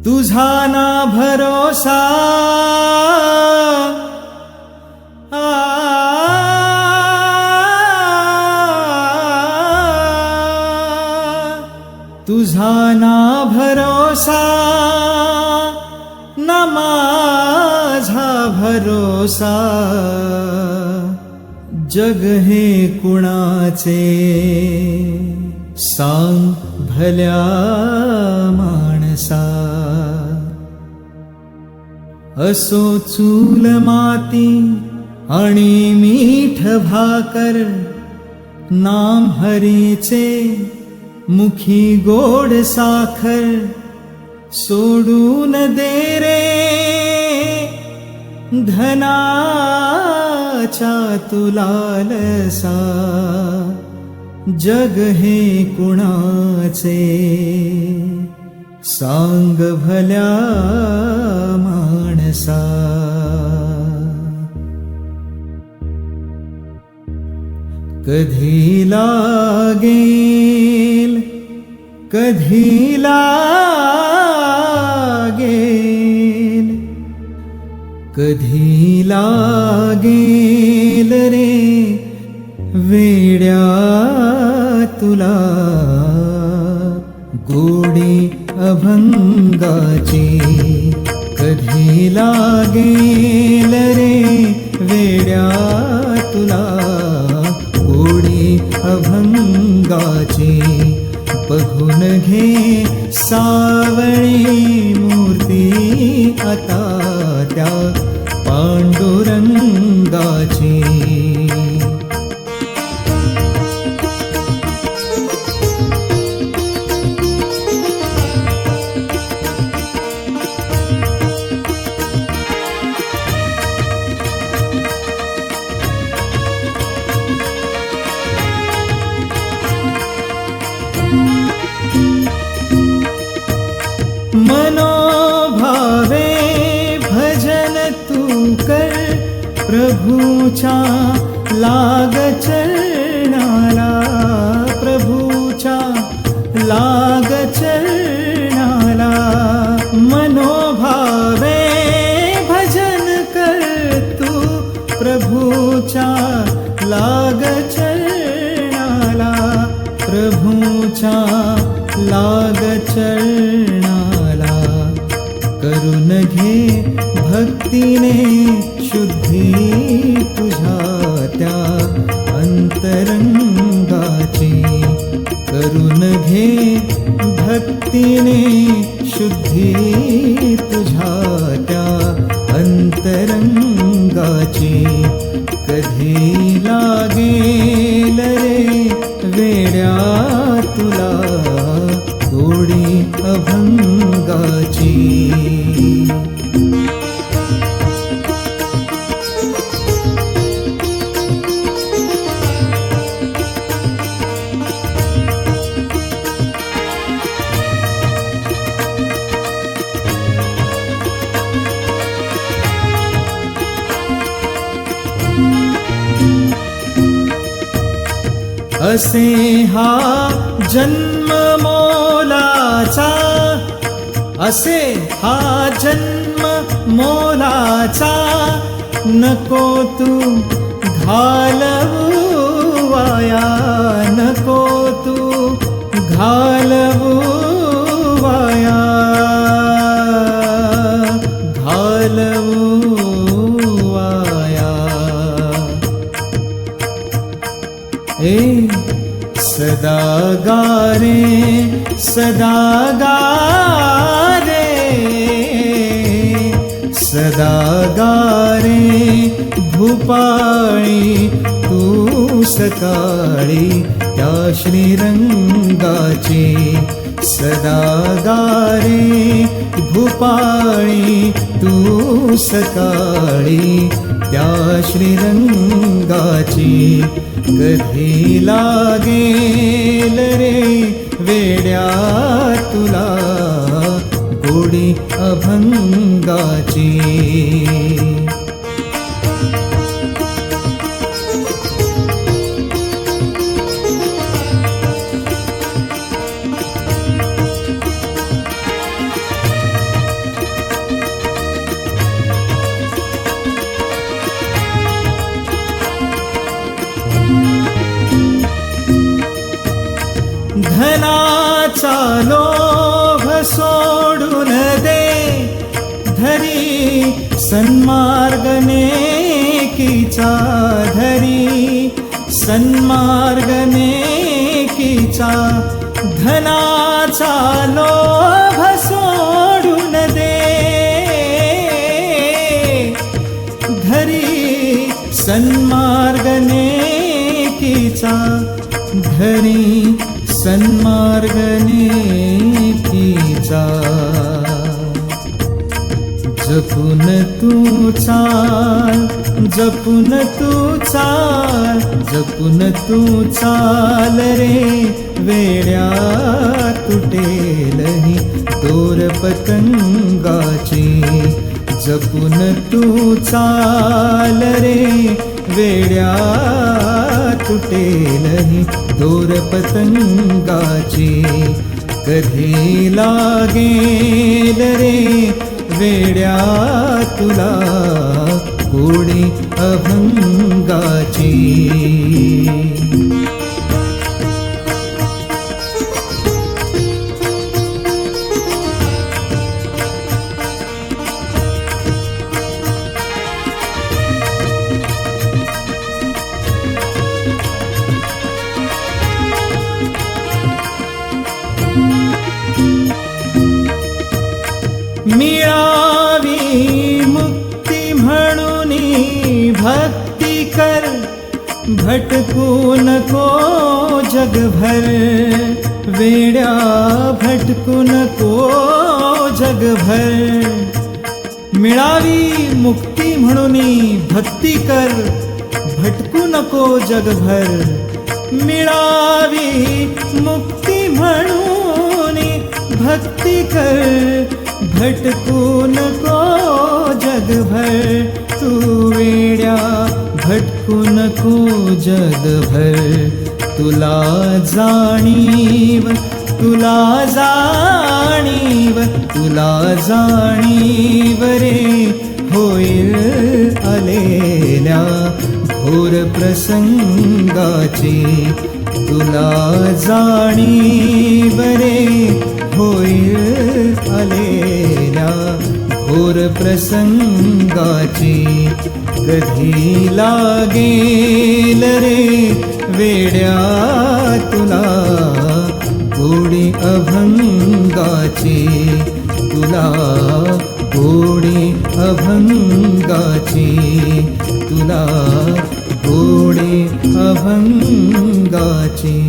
तुझा ना भरोसा तुझा ना भरोसा ना माझा भरोसा जग हे कुणाचे सांग भल्या माणसा असो चूल माती आणि मीठ भाकर नाम हरीचे मुखी गोड साखर सोडून दे रे धनाच्या तुलालसा जग हे कुणाचे सांग भल्या माणसा कधी लागेल कधी लागेल कधी लागेल रे वेड्या तुला गोडी अभंगाची कधी लागेल रे वेड्या तुला गोडी अभंगाची बघून घे सावळी मूर्ती आता त्या पांडुरंगाची मनोभावे भजन तू कर प्रभूच्या लाग चरणाला प्रभूच्या लाग चरणाला मनोभावे भजन कर तू प्रभूच्या लाग चरणाला प्रभूच्या लाग चरणाला करून घे भक्तीने शुद्धी तुझ्या त्या अंतरंगाची करून घे भक्तीने शुद्धी तुझ्या त्या अंतरंगाची कधी लागेल रे वेड्या तुला गोडी अभंगाची असे हा जन्म मोलाचा असे हा जन्म मोलाचा नको तू घालवू वाया नको तू घालवू वाया घालवू वाया सदा गारे सदा गारे सदा गारे भूपाळी तू सकाळी त्या श्रीरंगाची सदा गारे भूपाळी तू सकाळी त्या श्रीरंगाची कधी लागेल रे वेड्या तुला गोडी अभंगाची तुझा लोभ सोडून दे, धरी सन्मार्ग नेकीचा, धरी सन्मार्ग नेकीचा, धनाचा लोभ सोडून दे, धरी सन्मार्ग नेकीचा, धरी सन्मार्ग नेकीचा. जपून तू चाल, जपून तू चाल, जपून तू चाल रे, वेड्या तुटेलही दोर पतंगाची. जपून तू चाल रे, वेड्या तुटेलही दोर पतंगाची. कधी लागेल रे वेड्या तुला गोडी अभंगाची. मिळावी मुक्ती म्हणून भक्ती कर, भटकू नको जगभर, वेड्या भटकू नको जगभर. मिळावी मुक्ती म्हणून भक्ती कर, भटकू नको जगभर. मिळावी मुक्ती म्हणून भक्ती कर, भटकू नको जगभर. तू वेड्या भटकू नको जगभर. तुला जाणीव, तुला जाणीव, तुला जाणीव रे होईल आलेल्या घोर प्रसंगाची. तुला जाणीव रे होईल आलेल्या घोर प्रसंगाची. कधी लागेल रे वेड्या तुला गोडी अभंगाची. तुला गोडी अभंगाची. तुला गोडी अभंगाची.